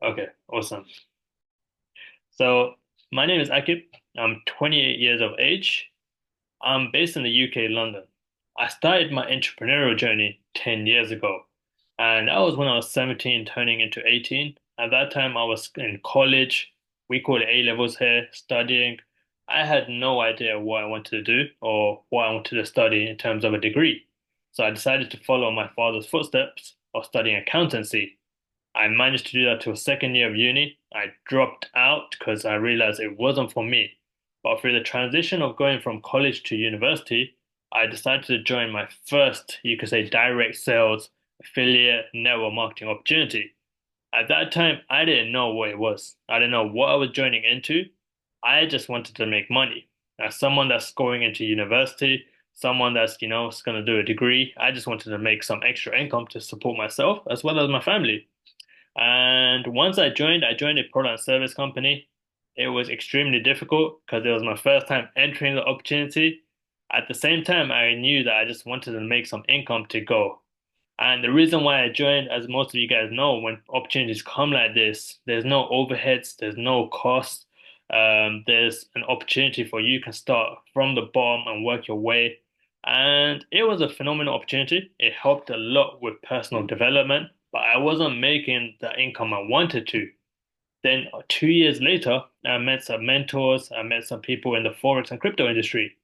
Okay, awesome. So my name is Aqib. I'm 28 years of age. I'm based in the UK, London. I started my entrepreneurial journey 10 years ago, and that was when I was 17, turning into 18. At that time, I was in college. We call it A levels here, studying. I had no idea what I wanted to do or what I wanted to study in terms of a degree. So I decided to follow my father's footsteps of studying accountancy. I managed to do that to a second year of uni. I dropped out because I realized it wasn't for me. But through the transition of going from college to university, I decided to join my first, you could say, direct sales affiliate network marketing opportunity. At that time, I didn't know what it was. I didn't know what I was joining into. I just wanted to make money. As someone that's going into university, someone that's, is going to do a degree, I just wanted to make some extra income to support myself as well as my family. And once I joined a product and service company. It was extremely difficult because it was my first time entering the opportunity. At the same time, I knew that I just wanted to make some income to go. And the reason why I joined, as most of you guys know, when opportunities come like this, there's no overheads, there's no cost. There's an opportunity for you can start from the bottom and work your way. And it was a phenomenal opportunity. It helped a lot with personal development, but I wasn't making the income I wanted to. Then 2 years later, I met some mentors, I met some people in the Forex and crypto industry.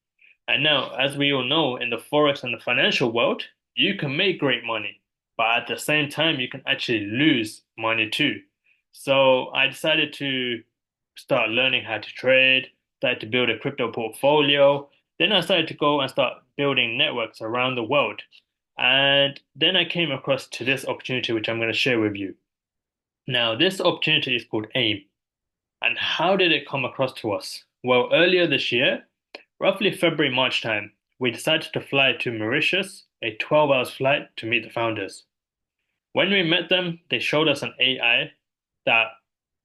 And now, as we all know, in the Forex and the financial world, you can make great money, but at the same time, you can actually lose money too. So I decided to start learning how to trade, started to build a crypto portfolio. Then I started to go and start building networks around the world. And then I came across to this opportunity, which I'm going to share with you. Now, this opportunity is called AIM. And how did it come across to us? Well, earlier this year, roughly February, March time, we decided to fly to Mauritius, a 12 hours flight to meet the founders. When we met them, they showed us an AI that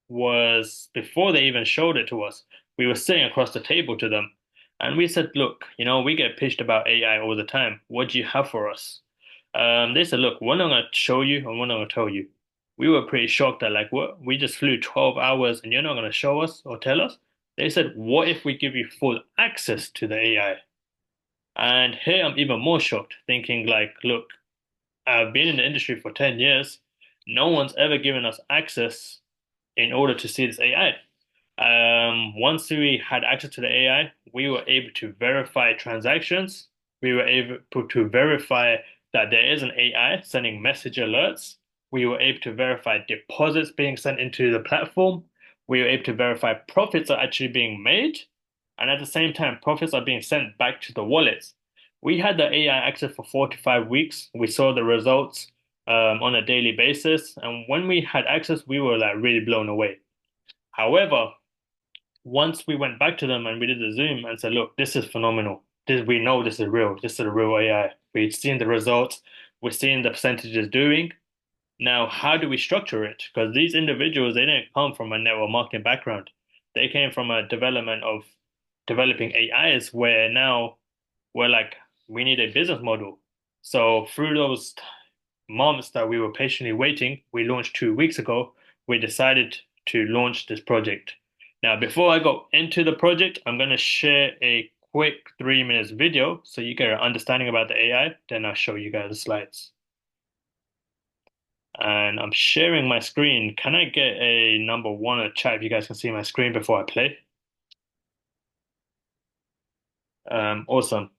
was, before they even showed it to us, we were sitting across the table to them. And we said, look, we get pitched about AI all the time. What do you have for us? They said, look, we're not going to show you and we're not going to tell you. We were pretty shocked that, like, what? We just flew 12 hours and you're not going to show us or tell us? They said, what if we give you full access to the AI? And here I'm even more shocked, thinking, like, look, I've been in the industry for 10 years. No one's ever given us access in order to see this AI. Once we had access to the AI, we were able to verify transactions. We were able to verify that there is an AI sending message alerts. We were able to verify deposits being sent into the platform. We were able to verify profits are actually being made. And at the same time, profits are being sent back to the wallets. We had the AI access for 4 to 5 weeks. We saw the results on a daily basis. And when we had access, we were like really blown away. However, once we went back to them and we did the Zoom and said, look, this is phenomenal. We know this is real. This is a real AI. We've seen the results. We're seeing the percentages doing. Now, how do we structure it? Because these individuals, they didn't come from a network marketing background. They came from a development of developing AIs where now we're like, we need a business model. So through those months that we were patiently waiting, we launched 2 weeks ago, we decided to launch this project. Now, before I go into the project, I'm going to share a quick 3 minutes video so you get an understanding about the AI. Then I'll show you guys the slides. And I'm sharing my screen. Can I get a number one or chat if you guys can see my screen before I play? Awesome.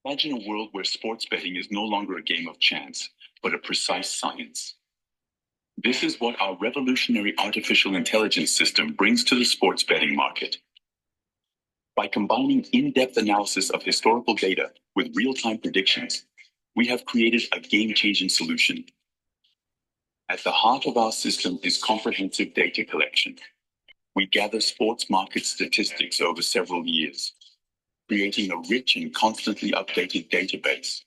Imagine a world where sports betting is no longer a game of chance, but a precise science. This is what our revolutionary artificial intelligence system brings to the sports betting market. By combining in-depth analysis of historical data with real-time predictions, we have created a game-changing solution. At the heart of our system is comprehensive data collection. We gather sports market statistics over several years, creating a rich and constantly updated database.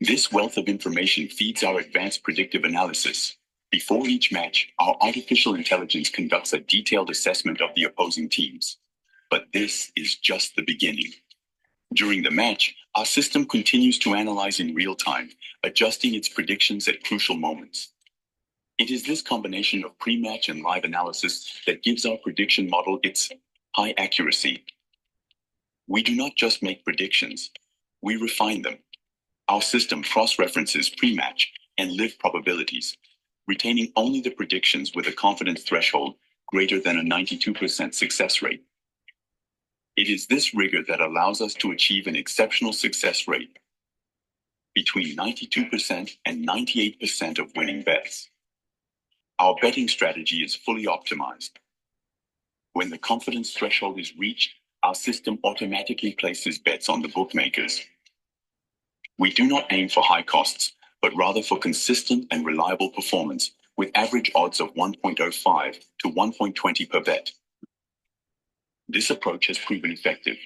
This wealth of information feeds our advanced predictive analysis, Before each match, our artificial intelligence conducts a detailed assessment of the opposing teams. But this is just the beginning. During the match, our system continues to analyze in real time, adjusting its predictions at crucial moments. It is this combination of pre-match and live analysis that gives our prediction model its high accuracy. We do not just make predictions, we refine them. Our system cross-references pre-match and live probabilities, retaining only the predictions with a confidence threshold greater than a 92% success rate. It is this rigor that allows us to achieve an exceptional success rate between 92% and 98% of winning bets. Our betting strategy is fully optimized. When the confidence threshold is reached, our system automatically places bets on the bookmakers. We do not aim for high costs, but rather for consistent and reliable performance, with average odds of 1.05 to 1.20 per bet. This approach has proven effective.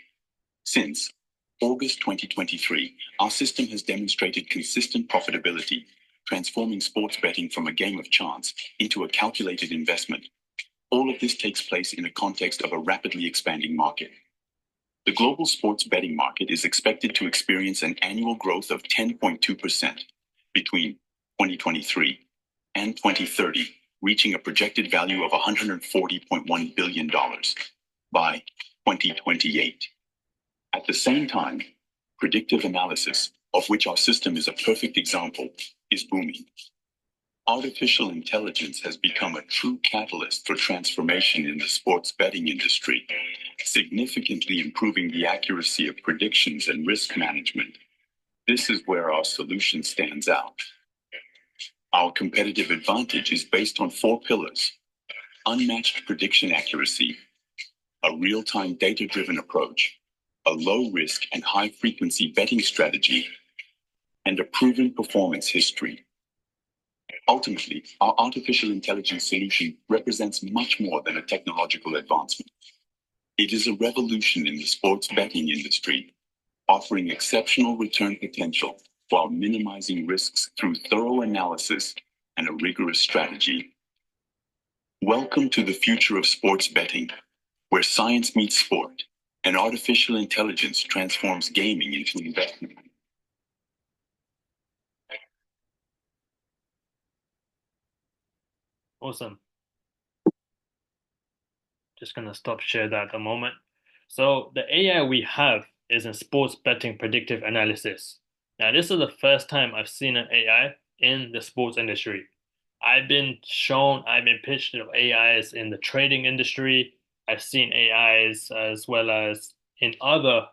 Since August 2023, our system has demonstrated consistent profitability, transforming sports betting from a game of chance into a calculated investment. All of this takes place in the context of a rapidly expanding market. The global sports betting market is expected to experience an annual growth of 10.2% between 2023 and 2030, reaching a projected value of $140.1 billion by 2028. At the same time, predictive analysis, of which our system is a perfect example, is booming. Artificial intelligence has become a true catalyst for transformation in the sports betting industry, significantly improving the accuracy of predictions and risk management. This is where our solution stands out. Our competitive advantage is based on 4 pillars: unmatched prediction accuracy, a real-time data-driven approach, a low-risk and high-frequency betting strategy, and a proven performance history. Ultimately, our artificial intelligence solution represents much more than a technological advancement. It is a revolution in the sports betting industry, offering exceptional return potential while minimizing risks through thorough analysis and a rigorous strategy. Welcome to the future of sports betting, where science meets sport and artificial intelligence transforms gaming into investment. Awesome. Just gonna stop share that at the moment. So the AI we have is in sports betting predictive analysis. Now this is the first time I've seen an AI in the sports industry. I've been pitched AIs in the trading industry. I've seen AIs as well as in other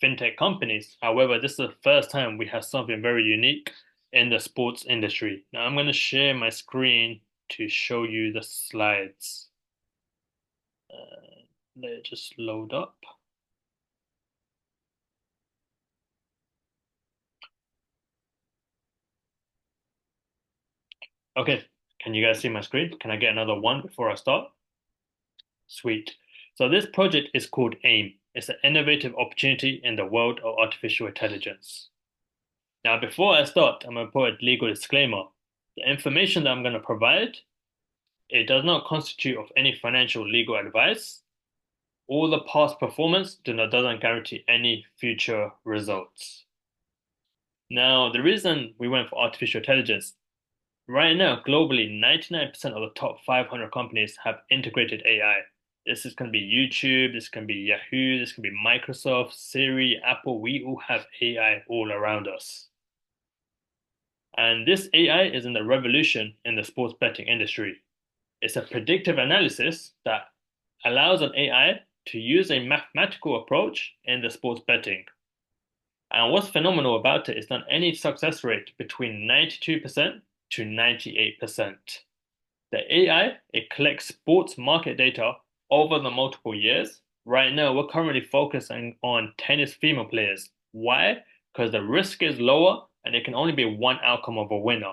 fintech companies. However, this is the first time we have something very unique in the sports industry. Now I'm going to share my screen to show you the slides. Let it just load up. Okay, can you guys see my screen? Can I get another one before I start? Sweet. So this project is called AIM. It's an innovative opportunity in the world of artificial intelligence. Now, before I start, I'm going to put a legal disclaimer. The information that I'm going to provide, it does not constitute of any financial legal advice. All the past performance doesn't guarantee any future results. Now, the reason we went for artificial intelligence, right now, globally, 99% of the top 500 companies have integrated AI. This is going to be YouTube, this can be Yahoo, this can be Microsoft, Siri, Apple. We all have AI all around us. And this AI is in the revolution in the sports betting industry. It's a predictive analysis that allows an AI to use a mathematical approach in the sports betting. And what's phenomenal about it is that any success rate between 92% to 98%. The AI, it collects sports market data over the multiple years. Right now, we're currently focusing on tennis female players. Why? Because the risk is lower and there can only be one outcome of a winner.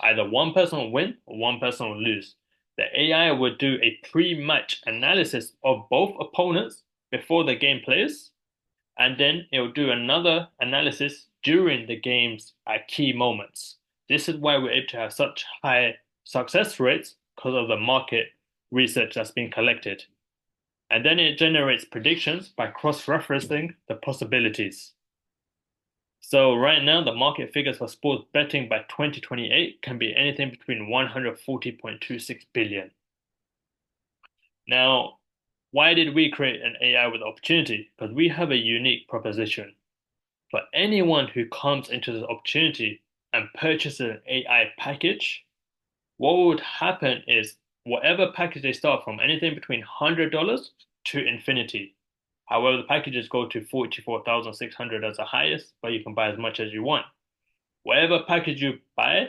Either one person will win or one person will lose. The AI would do a pre-match analysis of both opponents before the game plays, and then it will do another analysis during the games at key moments. This is why we're able to have such high success rates because of the market research that's been collected. And then it generates predictions by cross-referencing the possibilities. So right now, the market figures for sports betting by 2028 can be anything between 140.26 billion. Now, why did we create an AI with opportunity? Because we have a unique proposition. For anyone who comes into this opportunity and purchases an AI package, what would happen is whatever package they start from, anything between $100 to infinity. However, the packages go to 44,600 as the highest, but you can buy as much as you want. Whatever package you buy,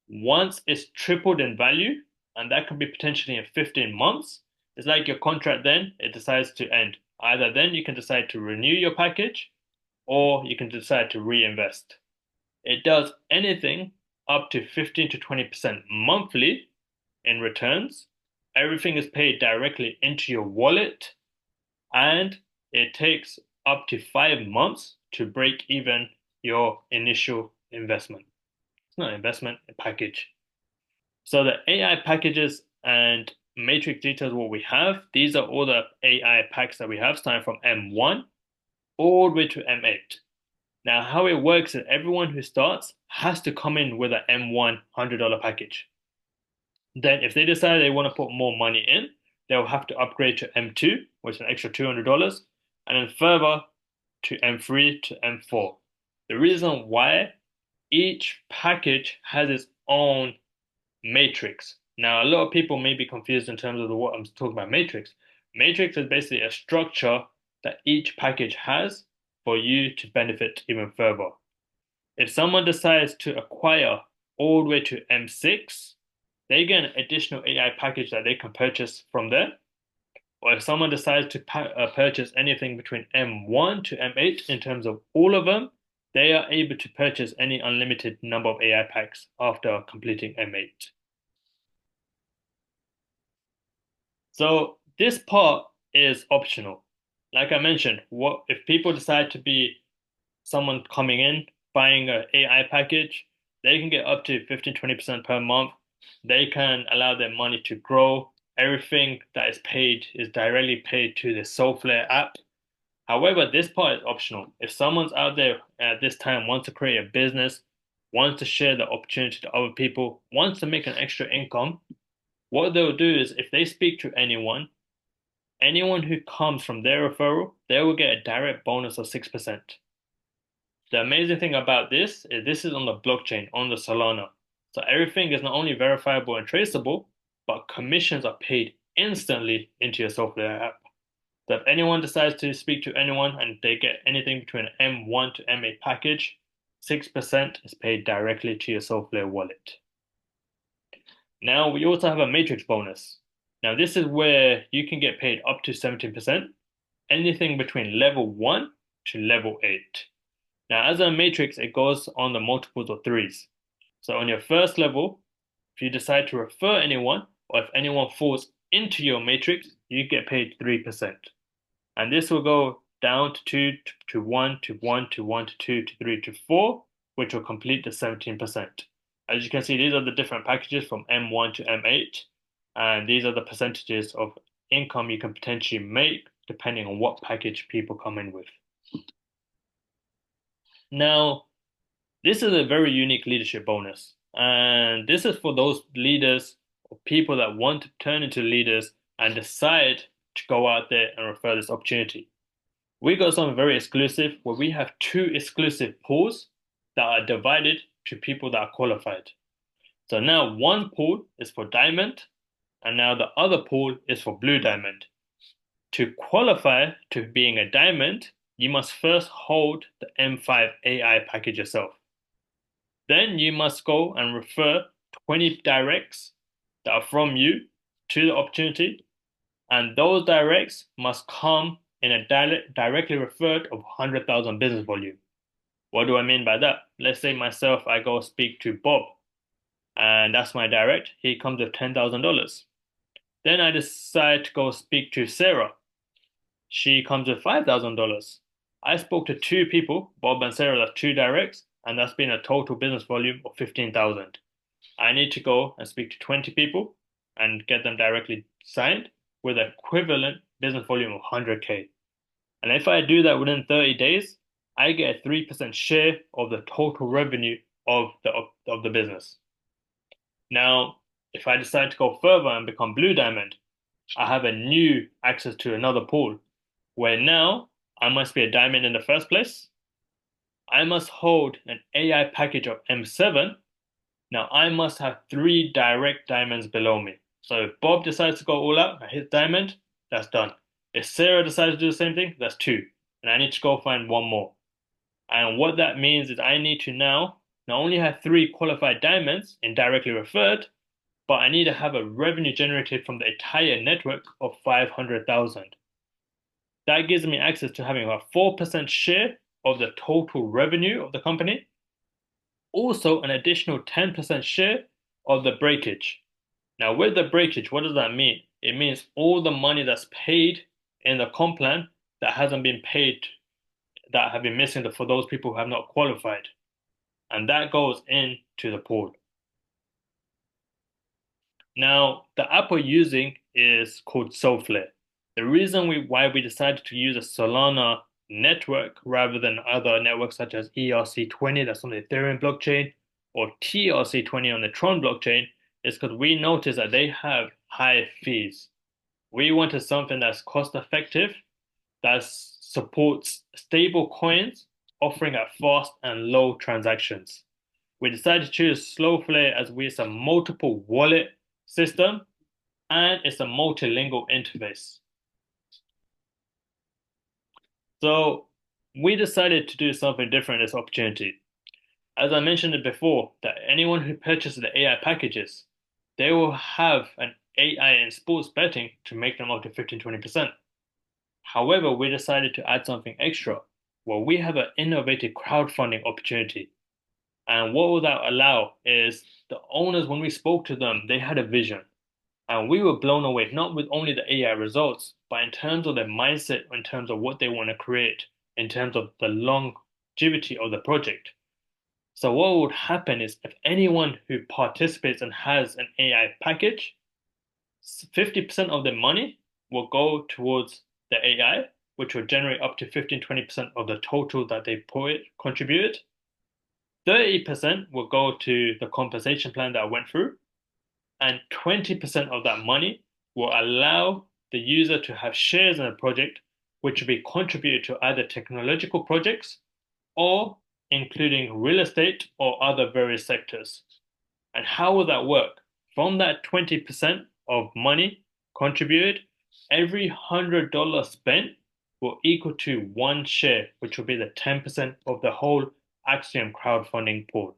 once it's tripled in value, and that can be potentially in 15 months, it's like your contract then, it decides to end. Either then you can decide to renew your package, or you can decide to reinvest. It does anything up to 15 to 20% monthly in returns. Everything is paid directly into your wallet, and it takes up to 5 months to break even your initial investment. It's not an investment, a package. So the AI packages and matrix details what we have, these are all the AI packs that we have, starting from M1 all the way to M8. Now, how it works is everyone who starts has to come in with an M1 $100 package. Then, if they decide they want to put more money in, they'll have to upgrade to M2, which is an extra $200, and then further to M3 to M4. The reason why each package has its own matrix. Now, a lot of people may be confused in terms of what I'm talking about matrix. Matrix is basically a structure that each package has for you to benefit even further. If someone decides to acquire all the way to M6, they get an additional AI package that they can purchase from there. Or if someone decides to purchase anything between M1 to M8 in terms of all of them, they are able to purchase any unlimited number of AI packs after completing M8. So this part is optional. Like I mentioned, what if people decide to be someone coming in, buying an AI package, they can get up to 15-20% per month. They can allow their money to grow. Everything that is paid is directly paid to the Soulflare app. However, this part is optional. If someone's out there at this time wants to create a business, wants to share the opportunity to other people, wants to make an extra income, what they'll do is if they speak to anyone who comes from their referral, they will get a direct bonus of 6%. The amazing thing about this is on the blockchain, on the Solana. So everything is not only verifiable and traceable, but commissions are paid instantly into your Soulflare app. So if anyone decides to speak to anyone and they get anything between an M1 to M8 package, 6% is paid directly to your Soulflare wallet. Now, we also have a matrix bonus. Now, this is where you can get paid up to 17%, anything between level 1 to level 8. Now, as a matrix, it goes on the multiples of threes. So on your first level, if you decide to refer anyone, or if anyone falls into your matrix, you get paid 3%. And this will go down to 2 to 1 to 1 to 1 to 2 to 3 to 4, which will complete the 17%. As you can see, these are the different packages from M1 to M8, and these are the percentages of income you can potentially make depending on what package people come in with. Now, this is a very unique leadership bonus, and this is for those leaders or people that want to turn into leaders and decide to go out there and refer this opportunity. We got something very exclusive where we have 2 exclusive pools that are divided to people that are qualified. So now one pool is for diamond, and now the other pool is for blue diamond. To qualify to being a diamond, you must first hold the M5 AI package yourself. Then you must go and refer 20 directs that are from you to the opportunity, and those directs must come in a directly referred of 100,000 business volume. What do I mean by that? Let's say myself, I go speak to Bob, and that's my direct. He comes with $10,000. Then I decide to go speak to Sarah. She comes with $5,000. I spoke to 2 people, Bob and Sarah, that's 2 directs, and that's been a total business volume of 15,000. I need to go and speak to 20 people and get them directly signed with equivalent business volume of 100K. And if I do that within 30 days, I get a 3% share of the total revenue of the business. Now, if I decide to go further and become Blue Diamond, I have a new access to another pool where now I must be a diamond in the first place. I must hold an AI package of M7. Now I must have three direct diamonds below me. So if Bob decides to go all out and hit diamond, that's done. If Sarah decides to do the same thing, that's two. And I need to go find one more. And what that means is I need to now not only have three qualified diamonds indirectly referred, but I need to have a revenue generated from the entire network of 500,000. That gives me access to having a 4% share of the total revenue of the company, also an additional 10% share of the breakage. Now, with the breakage, what does that mean? It means all the money that's paid in the comp plan that hasn't been paid, that have been missing for those people who have not qualified. And that goes into the pool. Now, the app we're using is called Solflare. The reason why we decided to use a Solana network rather than other networks such as ERC20 that's on the Ethereum blockchain or TRC20 on the Tron blockchain is because we noticed that they have high fees. We wanted something that's cost effective, that supports stable coins, offering at fast and low transactions. We decided to choose Slowflare as it's a multiple wallet system and it's a multilingual interface. So we decided to do something different in this opportunity. As I mentioned it before, that anyone who purchases the AI packages, they will have an AI in sports betting to make them up to 15-20%. However, we decided to add something extra. Well, we have an innovative crowdfunding opportunity. And what will that allow is the owners, when we spoke to them, they had a vision. And we were blown away, not with only the AI results, but in terms of their mindset, in terms of what they want to create, in terms of the longevity of the project. So what would happen is if anyone who participates and has an AI package, 50% of their money will go towards the AI, which will generate up to 15-20% of the total that they contributed. 30% will go to the compensation plan that I went through, and 20% of that money will allow the user to have shares in a project, which will be contributed to either technological projects or including real estate or other various sectors. And how will that work? From that 20% of money contributed, every $100 spent will equal to one share, which will be the 10% of the whole Axiom crowdfunding pool.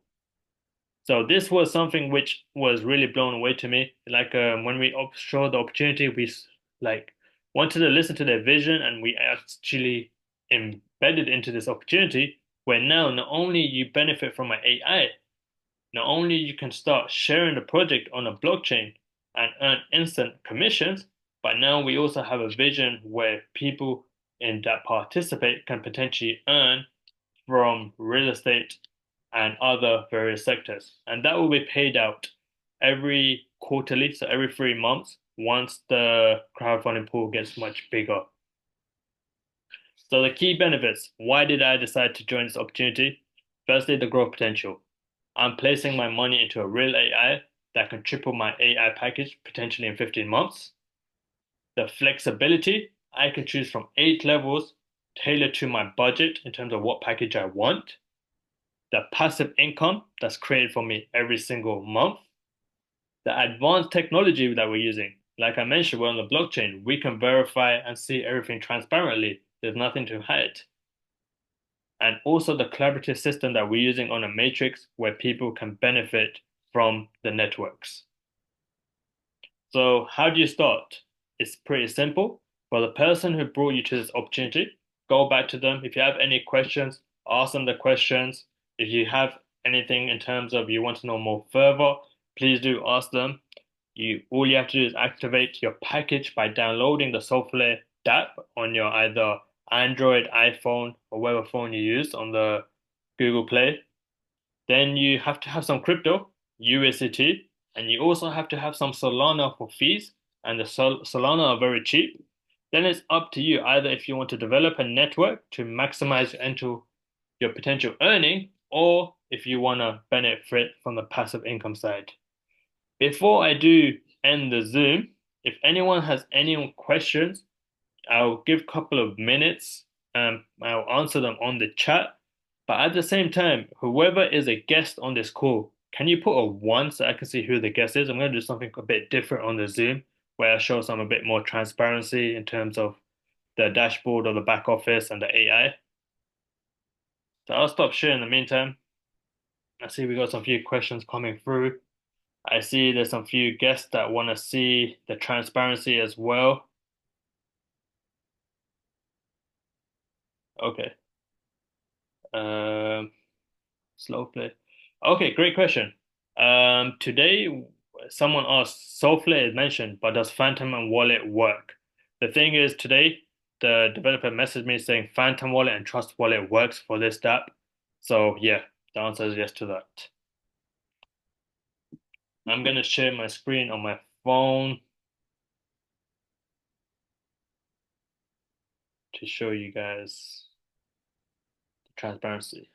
So this was something which was really blown away to me. Like when we showed the opportunity, we like wanted to listen to their vision, and we actually embedded into this opportunity. Where now not only you benefit from an AI, not only you can start sharing the project on a blockchain and earn instant commissions, but now we also have a vision where people in that participate can potentially earn from real estate and other various sectors. And that will be paid out every quarterly, so every 3 months, once the crowdfunding pool gets much bigger. So the key benefits, why did I decide to join this opportunity? Firstly, the growth potential. I'm placing my money into a real AI that can triple my AI package potentially in 15 months. The flexibility, I can choose from 8 levels tailored to my budget in terms of what package I want. The passive income that's created for me every single month. The advanced technology that we're using, like I mentioned, we're on the blockchain. We can verify and see everything transparently. There's nothing to hide. And also the collaborative system that we're using on a matrix where people can benefit from the networks. So how do you start? It's pretty simple. For the person who brought you to this opportunity, go back to them. If you have any questions, ask them the questions. If you have anything in terms of you want to know more further, please do ask them. All you have to do is activate your package by downloading the Solflare app on your either Android, iPhone, or whatever phone you use on the Google Play. Then you have to have some crypto. USDT, and you also have to have some Solana for fees, and the Solana are very cheap. Then it's up to you either if you want to develop a network to maximize into your potential earning, or if you want to benefit from the passive income side. Before I do end the Zoom, if anyone has any questions, I'll give a couple of minutes and I'll answer them on the chat. But at the same time, whoever is a guest on this call, can you put a one so I can see who the guest is? I'm going to do something a bit different on the Zoom where I show some a bit more transparency in terms of the dashboard or the back office and the AI. So I'll stop sharing in the meantime. I see we got some few questions coming through. I see there's some few guests that want to see the transparency as well. Okay. Um, Slow play. Okay, great question. Today someone asked, Soulflare is mentioned, but does Phantom and Wallet work? The thing is, today the developer messaged me saying Phantom Wallet and Trust Wallet works for this app. So yeah, the answer is yes to that. I'm gonna share my screen on my phone to show you guys the transparency.